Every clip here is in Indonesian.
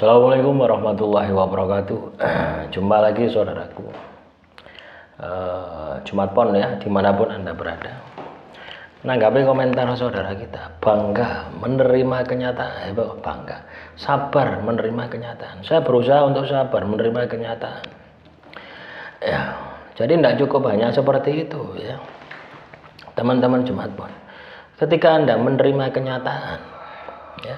Assalamualaikum warahmatullahi wabarakatuh. Jumpa lagi saudaraku. Jumat Pon ya, dimanapun Anda berada. Menanggapi komentar saudara kita, bangga menerima kenyataan, bangga, sabar menerima kenyataan. Saya berusaha untuk sabar menerima kenyataan. Ya, jadi tidak cukup hanya seperti itu ya, teman-teman Jumat Pon. Ketika Anda menerima kenyataan, ya,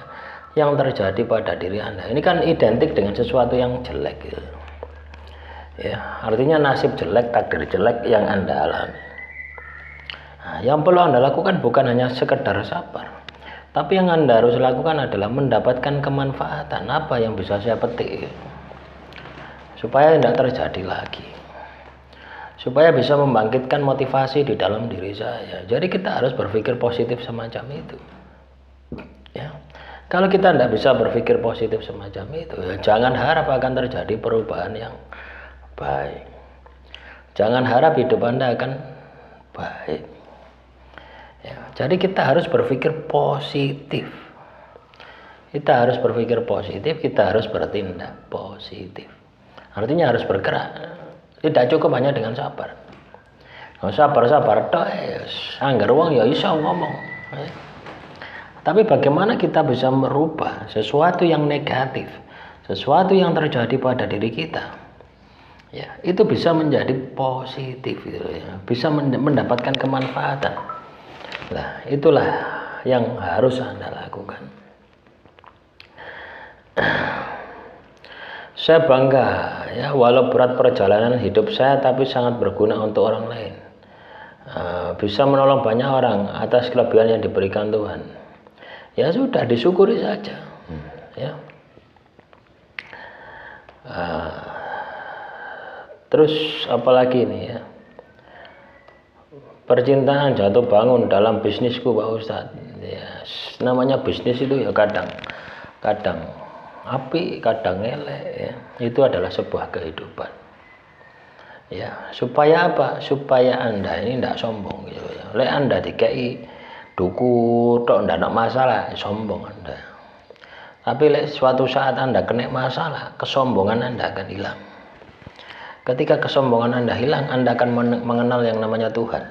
yang terjadi pada diri Anda ini kan identik dengan sesuatu yang jelek gitu. Ya, artinya nasib jelek, takdir jelek yang Anda alami. Nah, yang perlu Anda lakukan bukan hanya sekedar sabar, tapi yang Anda harus lakukan adalah mendapatkan kemanfaatan. Apa yang bisa saya petik supaya tidak terjadi lagi, supaya bisa membangkitkan motivasi di dalam diri saya. Jadi kita harus berpikir positif semacam itu ya. Kalau kita tidak bisa berpikir positif semacam itu, ya jangan harap akan terjadi perubahan yang baik. Jangan harap hidup Anda akan baik. Ya, jadi kita harus berpikir positif. Kita harus berpikir positif, kita harus bertindak positif. Artinya harus bergerak. Tidak cukup hanya dengan sabar. Sabar-sabar tok, anggar wong ya iso ngomong. Tapi bagaimana kita bisa merubah sesuatu yang negatif, sesuatu yang terjadi pada diri kita, ya itu bisa menjadi positif, gitu ya, bisa mendapatkan kemanfaatan. Nah, itulah yang harus Anda lakukan. Saya bangga, ya, walau berat perjalanan hidup saya, tapi sangat berguna untuk orang lain. Bisa menolong banyak orang atas kelebihan yang diberikan Tuhan. Ya sudah, disyukuri saja ya. Terus apalagi ini ya, percintaan jatuh bangun dalam bisnisku Pak Ustadz ya. Namanya bisnis itu ya kadang api kadang elek ya. Itu adalah sebuah kehidupan ya. Supaya apa? Supaya Anda ini tidak sombong gitu ya. Oleh Anda dikei duku tok ndak ada masalah, sombong Anda. Tapi suatu saat Anda kena masalah, kesombongan Anda akan hilang. Ketika kesombongan Anda hilang, Anda akan mengenal yang namanya Tuhan.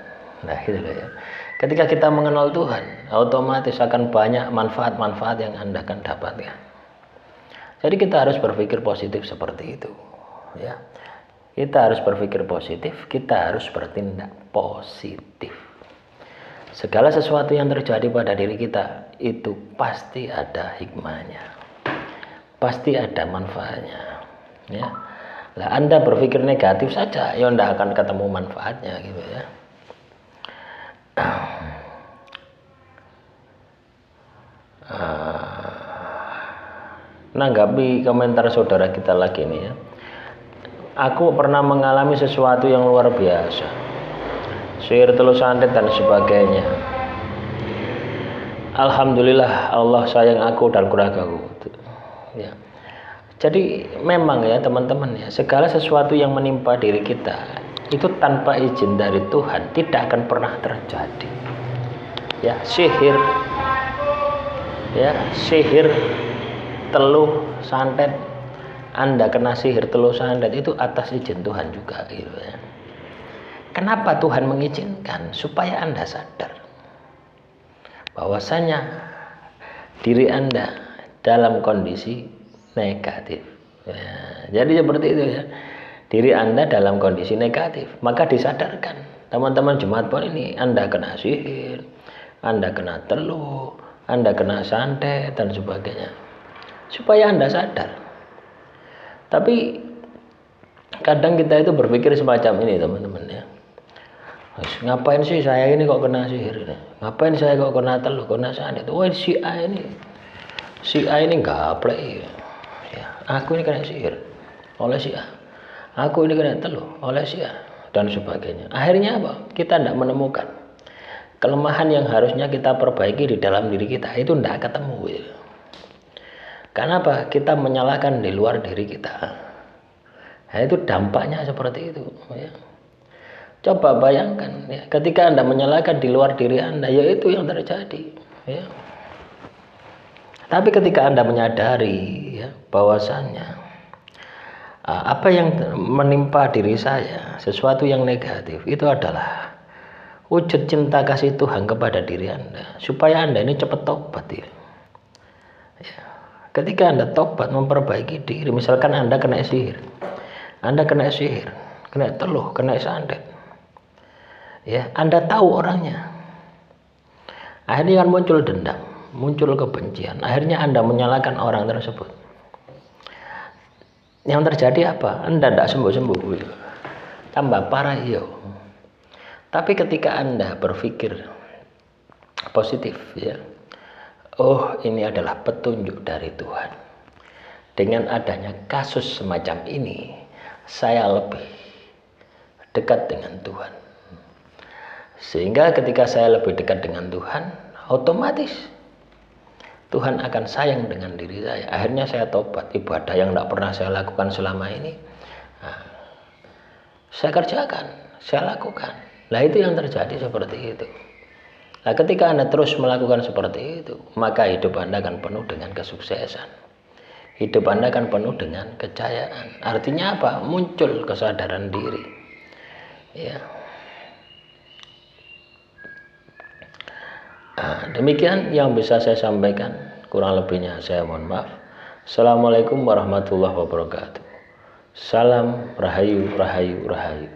Nah, gitu ya. Ketika kita mengenal Tuhan, otomatis akan banyak manfaat-manfaat yang Anda akan dapatkan. Jadi kita harus berpikir positif seperti itu, ya. Kita harus berpikir positif, kita harus bertindak positif. Segala sesuatu yang terjadi pada diri kita itu pasti ada hikmahnya, pasti ada manfaatnya ya. Lah Anda berpikir negatif saja ya Anda akan ketemu manfaatnya gitu ya. Nanggapi komentar saudara kita lagi nih ya. Aku pernah mengalami sesuatu yang luar biasa, sihir telur santet dan sebagainya. Alhamdulillah Allah sayang aku dan keluargaku ya. Jadi memang ya teman-teman ya, segala sesuatu yang menimpa diri kita itu tanpa izin dari Tuhan tidak akan pernah terjadi ya. Sihir teluh santet, Anda kena sihir teluh santet itu atas izin Tuhan juga gitu ya. Kenapa Tuhan mengizinkan? Supaya Anda sadar bahwasanya diri Anda dalam kondisi negatif ya, jadi seperti itu ya, diri Anda dalam kondisi negatif, maka disadarkan teman-teman Jumat Pon ini, Anda kena sihir, Anda kena teluh, Anda kena santet dan sebagainya, supaya Anda sadar. Tapi kadang kita itu berpikir semacam ini teman-teman ya, ngapain sih saya ini kok kena sihir ini? Ngapain saya kok kena teluh, kena santet? Wah, si A ini gaplek ya. Aku ini kena sihir oleh si A. Aku ini kena teluh oleh si A dan sebagainya. Akhirnya apa? Kita tidak menemukan kelemahan yang harusnya kita perbaiki di dalam diri kita, itu tidak ketemu ya. Karena apa? Kita menyalahkan di luar diri kita. Nah, itu dampaknya seperti itu ya. Coba bayangkan ya, ketika Anda menyalahkan di luar diri Anda, yaitu yang terjadi ya. Tapi ketika Anda menyadari ya, bahwasannya apa yang menimpa diri saya, sesuatu yang negatif, itu adalah wujud cinta kasih Tuhan kepada diri Anda, supaya Anda ini cepat tobat ya. Ketika Anda tobat, memperbaiki diri, misalkan Anda kena sihir, kena teluh, kena santet, ya, Anda tahu orangnya, akhirnya kan muncul dendam, muncul kebencian, akhirnya Anda menyalahkan orang tersebut. Yang terjadi apa? Anda tidak sembuh-sembuh, tambah parah iyo. Tapi ketika Anda berpikir positif ya, oh ini adalah petunjuk dari Tuhan. Dengan adanya kasus semacam ini, saya lebih dekat dengan Tuhan. Sehingga ketika saya lebih dekat dengan Tuhan, otomatis Tuhan akan sayang dengan diri saya. Akhirnya saya tobat, ibadah yang tidak pernah saya lakukan selama ini, saya kerjakan, saya lakukan. Nah itu yang terjadi seperti itu. Nah ketika Anda terus melakukan seperti itu, maka hidup Anda akan penuh dengan kesuksesan. Hidup Anda akan penuh dengan kejayaan. Artinya apa? Muncul kesadaran diri. Ya. Nah, demikian yang bisa saya sampaikan, kurang lebihnya saya mohon maaf. Assalamualaikum warahmatullahi wabarakatuh. Salam Rahayu, Rahayu, Rahayu.